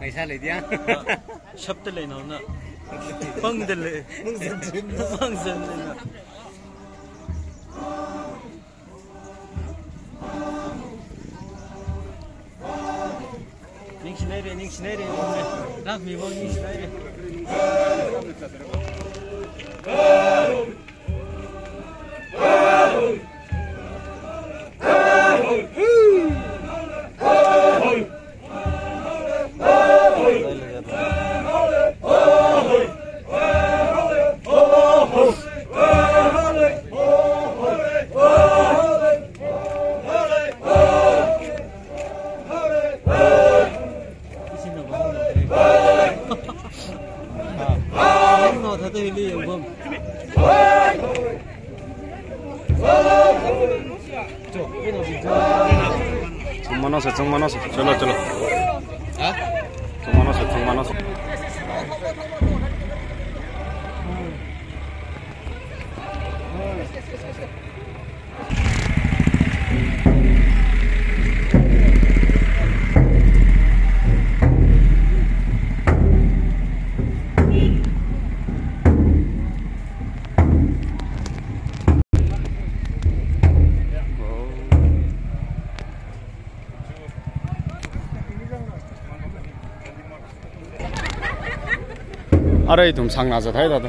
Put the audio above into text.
ngày xa lấy tiếng sắp tới lấy nó nè vâng đến lấy vâng dần lên nè những xin này đi ra mi vâng những xin này đi 정만 왔어. चलो हाँ 정만 왔어. अरे तुम सांग नाचत आहे दादा